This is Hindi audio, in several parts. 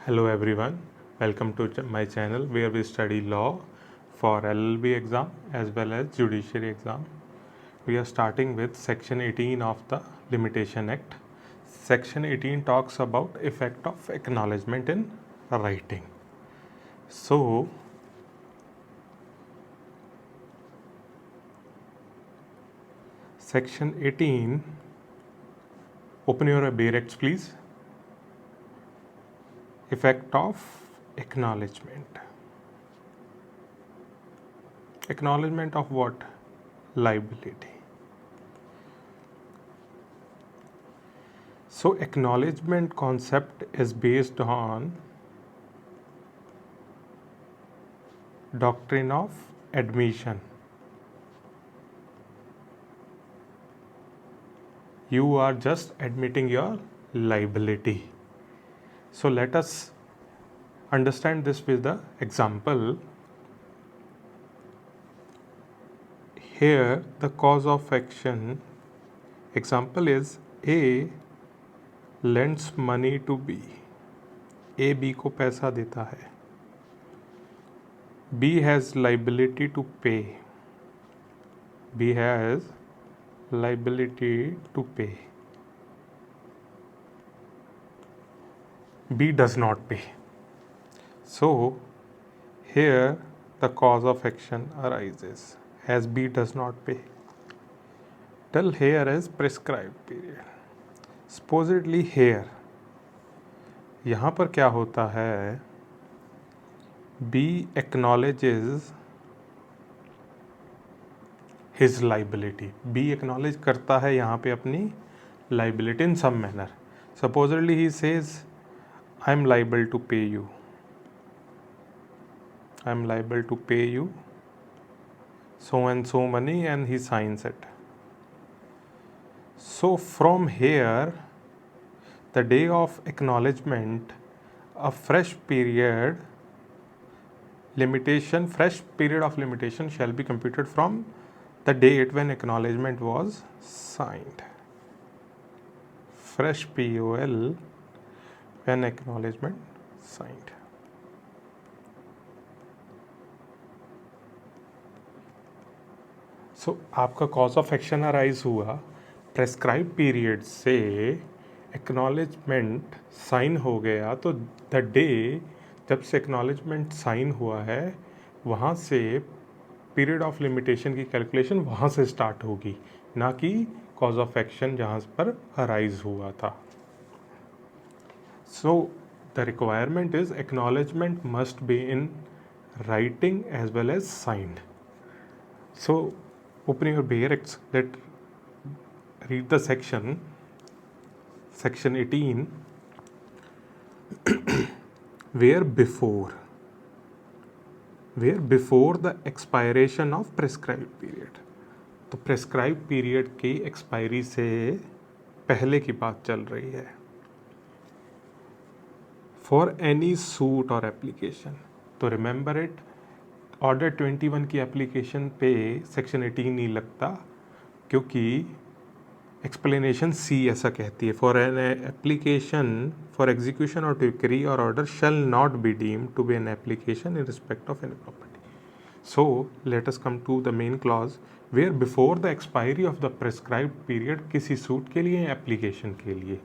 Hello everyone, welcome to my channel where we study law for LLB exam as well as judiciary exam. We are starting with section 18 of the Limitation Act. Section 18 talks about effect of acknowledgement in writing. So section 18, open your Bayer Acts please. Effect of acknowledgement. Acknowledgement of what? Liability. So acknowledgement concept is based on doctrine of admission. You are just admitting your liability. So let us understand this with the example. Here the cause of action example is A lends money to B. A B को पैसा देता है. B has liability to pay. B has liability to pay. B does not pay. So here the cause of action arises as B does not pay. Till here is prescribed period. Supposedly here यहाँ पर क्या होता है, B acknowledges his liability. B acknowledge करता है यहाँ पे अपनी liability in some manner. Supposedly he says, I am liable to pay you. I am liable to pay you so and so money, and he signs it. So from here, the day of acknowledgement, a fresh period of limitation shall be computed from the date when acknowledgement was signed. Fresh POL when acknowledgement signed. So आपका cause of action arise हुआ prescribed period से acknowledgement sign हो गया, तो the day जब से acknowledgement sign हुआ है वहाँ से period of limitation की calculation वहाँ से start होगी, ना कि cause of action जहाँ पर arise हुआ था. So the requirement is acknowledgement must be in writing as well as signed. So open your Bayer Acts, let's read the section 18 where before the expiration of prescribed period. तो prescribed period की expiry से पहले की बात चल रही है. For any suit or application, तो remember it, ऑर्डर 21 की एप्लीकेशन पे सेक्शन 18 नहीं लगता, क्योंकि एक्सप्लेनेशन सी ऐसा कहती है, for an application for execution और decree or order shall not be deem to be an application in respect of any property. So let us come to the main clause where before the expiry of the prescribed period किसी सूट के लिए, एप्लीकेशन के लिए,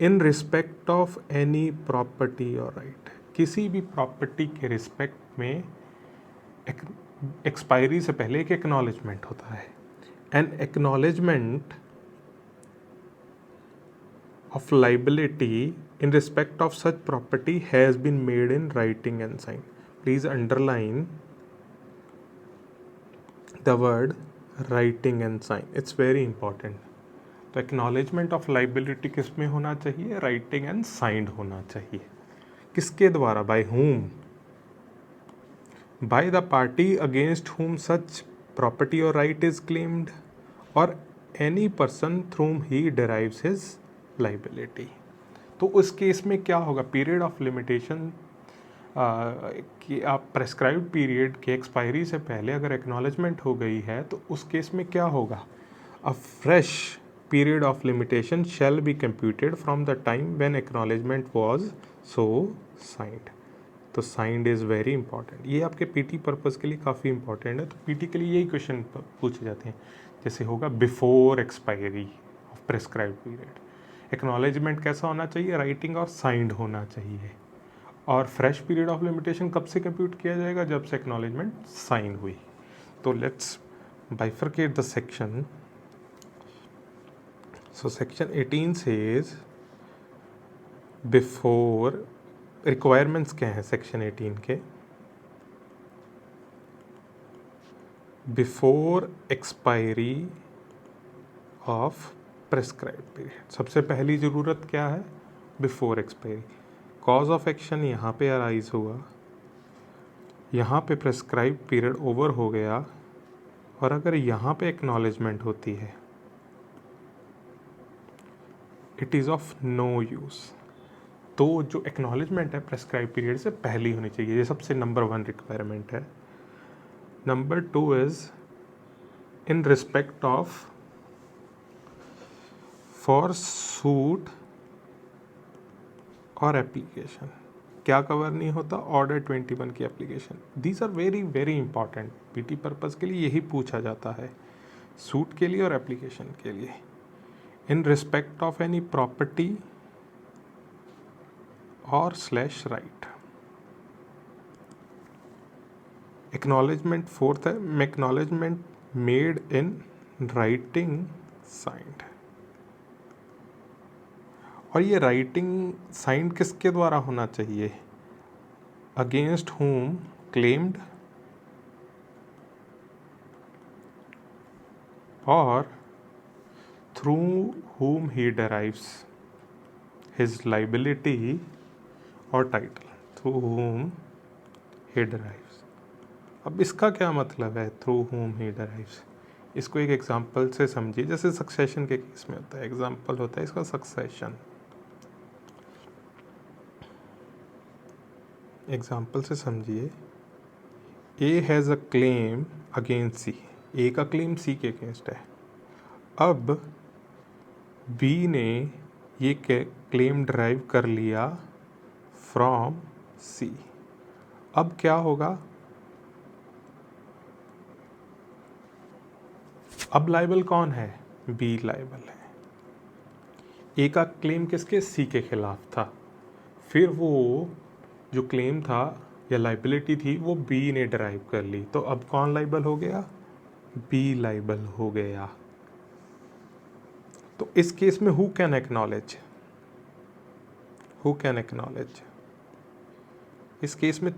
in respect of any property और राइट, किसी भी प्रॉपर्टी के रिस्पेक्ट में एक्सपायरी से पहले एक एक्नॉलेजमेंट होता है. An acknowledgement of liability in respect of such property has been made in writing and sign. Please underline the word writing and sign, it's very important. तो एक्नॉलेजमेंट ऑफ लाइबिलिटी किस में होना चाहिए? राइटिंग एंड साइंड होना चाहिए. किसके द्वारा? By whom? by the party against whom such property or right is claimed, or any person through whom he derives his liability. तो उस केस में क्या होगा? पीरियड ऑफ लिमिटेशन कि आप प्रेस्क्राइब्ड पीरियड के एक्सपायरी से पहले अगर एक्नॉलेजमेंट हो गई है तो उस केस में क्या होगा? अ fresh period of limitation shall be computed from the time when acknowledgement was so signed. तो साइंड इज़ वेरी इंपॉर्टेंट, ये आपके पीटी पर्पज़ के लिए काफ़ी इंपॉर्टेंट है। तो पीटी के लिए यही क्वेश्चन पूछे जाते हैं, जैसे होगा before expiry of prescribe period, acknowledgement कैसा होना चाहिए, राइटिंग और साइंड होना चाहिए। और फ्रेश पीरियड ऑफ लिमिटेशन कब से कंप्यूट किया जाएगा, जब से एक्नॉलेजमेंट साइन हुई। तो let's bifurcate the section. So section 18 says before, requirements क्या हैं सेक्शन 18 के, before expiry of prescribe period. सबसे पहली ज़रूरत क्या है, before expiry. Cause of action यहाँ पे अराइज हुआ, यहाँ पे प्रेस्क्राइब पीरियड ओवर हो गया, और अगर यहाँ पे एक्नॉलेजमेंट होती है, it is of no use. तो जो एक्नॉलेजमेंट है प्रेस्क्राइब पीरियड से पहले होनी चाहिए, ये सबसे नंबर 1 रिक्वायरमेंट है। Number 2 is in respect of for suit और एप्लीकेशन, क्या कवर नहीं होता, ऑर्डर 21 की application. These are very very important, PT purpose के लिए यही पूछा जाता है, सूट के लिए और एप्लीकेशन के लिए। In respect of any property और स्लैश राइट। एक्नॉलेजमेंट फोर्थ है, acknowledgement made in writing signed. और ये राइटिंग साइंड किसके द्वारा होना चाहिए, against whom claimed or through whom he derives his liability or title, through whom he derives। अब इसका क्या मतलब है through whom he derives, इसको एक एग्जाम्पल से समझिए। जैसे सक्सेशन के केस में होता है, एग्जाम्पल होता है इसका सक्सेशन। एग्जाम्पल से समझिए, A has a claim against C, A का क्लेम सी के अगेंस्ट है। अब बी ने ये क्लेम ड्राइव कर लिया फ्रॉम सी। अब क्या होगा, अब लाइबल कौन है, बी लाइबल है। ए का क्लेम किसके, सी के खिलाफ था, फिर वो जो क्लेम था या लाइबिलिटी थी वो बी ने ड्राइव कर ली, तो अब कौन लाइबल हो गया, बी लाइबल हो गया। तो इस केस में who can acknowledge, who can acknowledge, इस केस में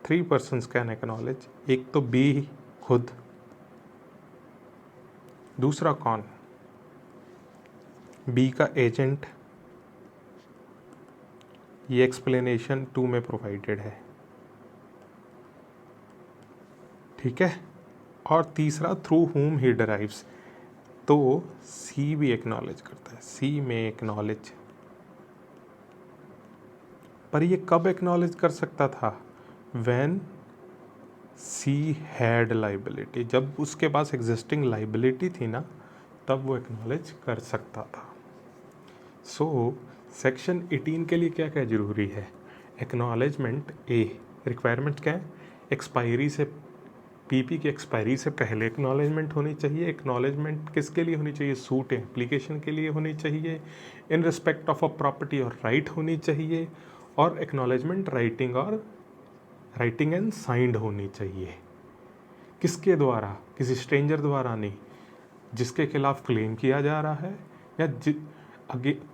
3 पर्सन्स कैन एक्नॉलेज। एक तो बी खुद, दूसरा कौन, बी का एजेंट, ये एक्सप्लेनेशन 2 में प्रोवाइडेड है, ठीक है। और तीसरा थ्रू whom ही डराइव्स, तो सी भी एक्नॉलेज करता है, सी में एक्नॉलेज। पर ये कब एक्नॉलेज कर सकता था, व्हेन सी हैड लाइबिलिटी, जब उसके पास एग्जिस्टिंग लाइबिलिटी थी ना, तब वो एक्नॉलेज कर सकता था। सो सेक्शन 18 के लिए क्या क्या ज़रूरी है, एक्नॉलेजमेंट। ए रिक्वायरमेंट क्या है, एक्सपायरी से, पीपी की एक्सपायरी से पहले एक्नॉलेजमेंट होनी चाहिए। एक्नॉलेजमेंट किसके लिए होनी चाहिए, सूट एप्लीकेशन के लिए होनी चाहिए। इन रिस्पेक्ट ऑफ अ प्रॉपर्टी और राइट होनी चाहिए। और एक्नॉलेजमेंट राइटिंग एंड साइंड होनी चाहिए। किसके द्वारा, किसी स्ट्रेंजर द्वारा नहीं, जिसके खिलाफ क्लेम किया जा रहा है, या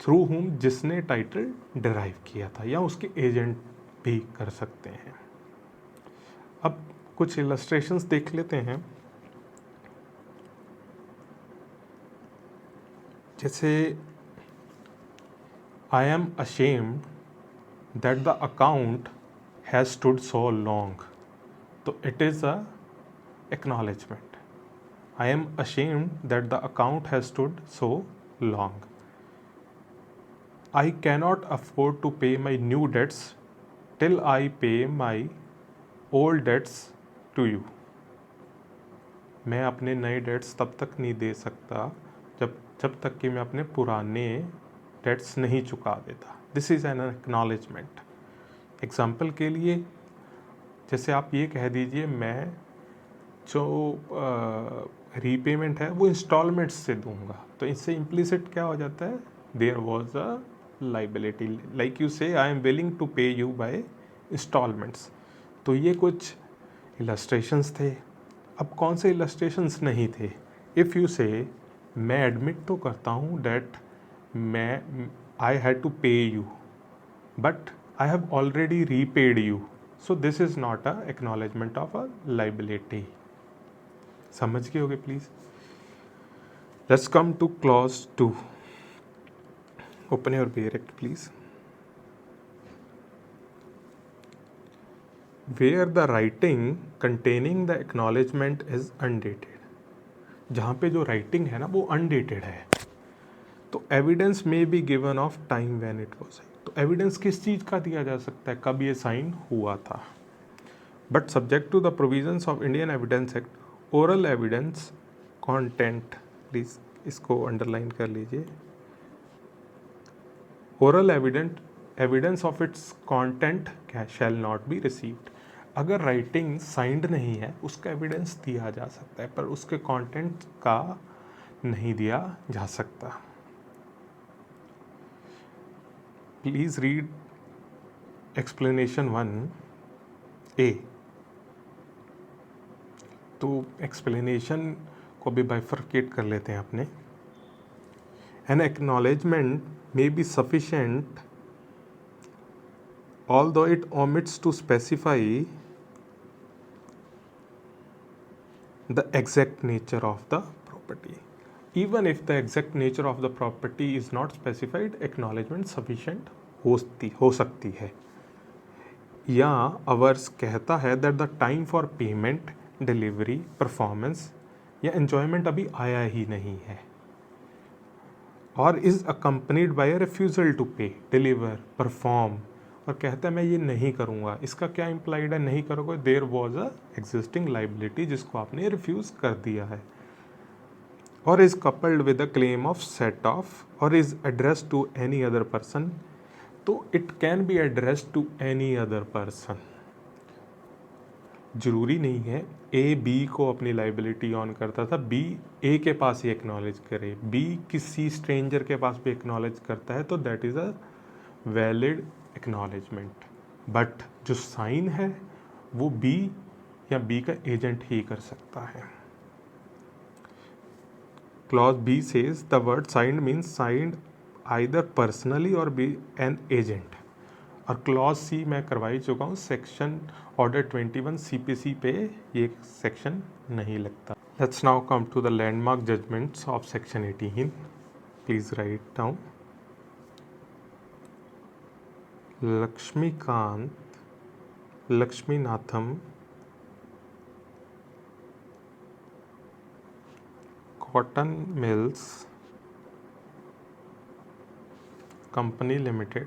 थ्रू हुम जिसने टाइटल डिराइव किया था, या उसके एजेंट भी कर सकते हैं। अब कुछ इलस्ट्रेशंस देख लेते हैं। जैसे I am ashamed that the account has stood so long, तो it is a acknowledgement. I am ashamed that the account has stood so long. I cannot afford to pay my new debts till I pay my old debts to you. मैं अपने नए डेट्स तब तक नहीं दे सकता जब तक कि मैं अपने पुराने डेट्स नहीं चुका देता। This is an acknowledgement. Example के लिए जैसे आप ये कह दीजिए मैं जो रीपेमेंट है वो इंस्टॉलमेंट्स से दूंगा, तो इससे इम्प्लिसिट क्या हो जाता है, there was a liability, like you say I am willing to pay you by instalments. तो ये कुछ इलस्ट्रेशंस थे। अब कौन से इलस्ट्रेशंस नहीं थे? इफ़ यू से मैं एडमिट तो करता हूँ डैट मैं I had to pay you but I have already repaid you, so this is not a acknowledgement of a liability. समझ गए होगे please. Let's come to clause 2. Open your bare act please. Where the writing containing the acknowledgement is undated. जहाँ पे जो राइटिंग है ना वो अनडेटेड है, तो एविडेंस में be given of time when it was. तो एविडेंस किस चीज़ का दिया जा सकता है, कब ये साइन हुआ था. But subject to the provisions of Indian Evidence Act, oral evidence content, please इसको अंडरलाइन कर लीजिए. Oral evidence of its content shall not be received. अगर राइटिंग साइंड नहीं है उसका एविडेंस दिया जा सकता है पर उसके कंटेंट का नहीं दिया जा सकता. Please read explanation 1A. तो एक्सप्लेनेशन को भी बाइफरकेट कर लेते हैं अपने. N acknowledgement may be sufficient although it omits to specify the exact nature of the property. Even if the exact nature of the property is not specified, acknowledgement sufficient हो सकती है. या अवर्स कहता है that the time for payment, delivery, performance या enjoyment अभी आया ही नहीं है, और is accompanied by a refusal to pay, deliver, perform, और कहता है मैं ये नहीं करूँगा. इसका क्या इम्प्लाइड है, नहीं करोगे, there was a existing liability जिसको आपने रिफ्यूज़ कर दिया है. और is coupled with a claim of set off, और is address to any other person. तो it can be address to any other person. जरूरी नहीं है ए बी को अपनी लाइबिलिटी ऑन करता था, बी ए के पास ही एक्नॉलेज करे, बी किसी स्ट्रेंजर के पास भी एक्नॉलेज करता है तो that is a valid acknowledgement. But जो साइन है वो बी या बी का एजेंट ही कर सकता है. Clause B says the word signed means signed either personally or by an agent. और क्लॉज सी मैं करवाई चुका हूँ, सेक्शन ऑर्डर 21 CPC पे ये सेक्शन नहीं लगता. Let's now come to the landmark judgments of section 18. Please write down. Lakshmikant Lakshminatham cotton mills company limited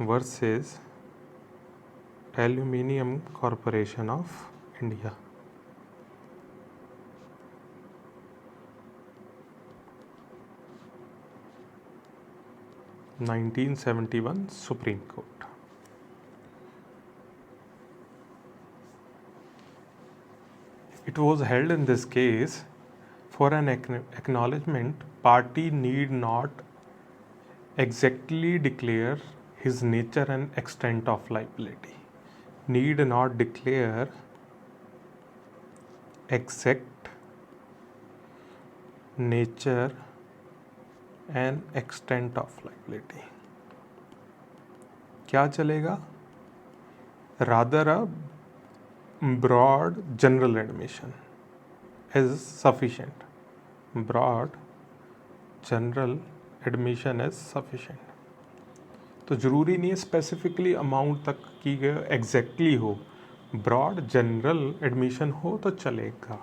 versus aluminium corporation of India. (1971) supreme court. It was held in this case, for an acknowledgement, party need not exactly declare his nature and extent of liability. Need not declare exact nature and extent of liability. क्या चलेगा? Rather a broad general admission is sufficient. Broad general admission is sufficient. तो ज़रूरी नहीं है स्पेसिफिकली अमाउंट तक की एग्जैक्टली हो, ब्रॉड जनरल एडमिशन हो तो चलेगा.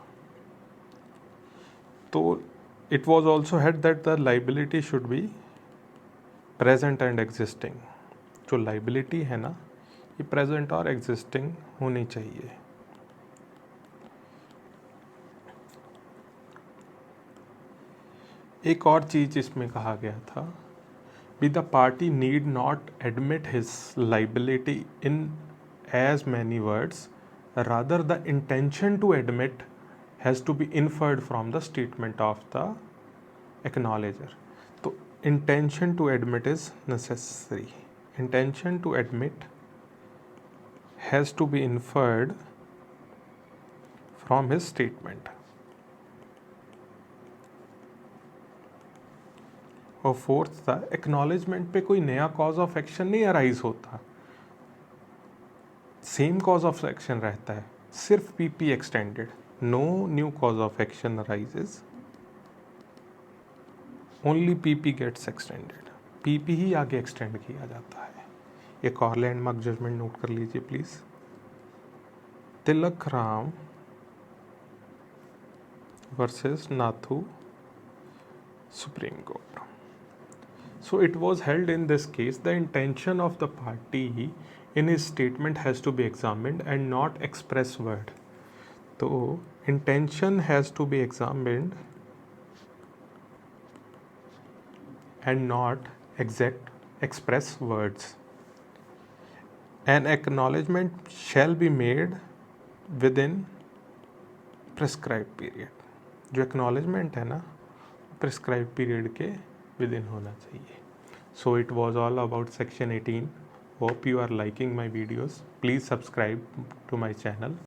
तो it was also head that the liability should be present and existing. जो लाइबिलिटी है ना ये प्रेजेंट और एग्जिस्टिंग होनी चाहिए. एक और चीज़ इसमें कहा गया था, be the party need not admit his liability in as many words, rather the intention to admit has to be inferred from the statement of the acknowledger. So intention to admit is necessary. Intention to admit has to be inferred from his statement. और फोर्थ था, एक्नॉलेजमेंट पे कोई नया कॉज ऑफ एक्शन नहीं अराइज होता, सेम कॉज ऑफ एक्शन रहता है, सिर्फ PP extended, no new cause of action arises, only PP gets extended, PP ही आगे एक्सटेंड किया जाता है। एक और लैंडमार्क जजमेंट नोट कर लीजिए please, Tilak Ram versus Nathu, supreme court. So it was held in this case, the intention of the party in his statement has to be examined and not express word. So intention has to be examined and not exact express words. An acknowledgement shall be made within prescribed period. जो acknowledgement है ना, prescribed period के within होना चाहिए. So it was all about section 18. Hope you are liking my videos. Please subscribe to my channel.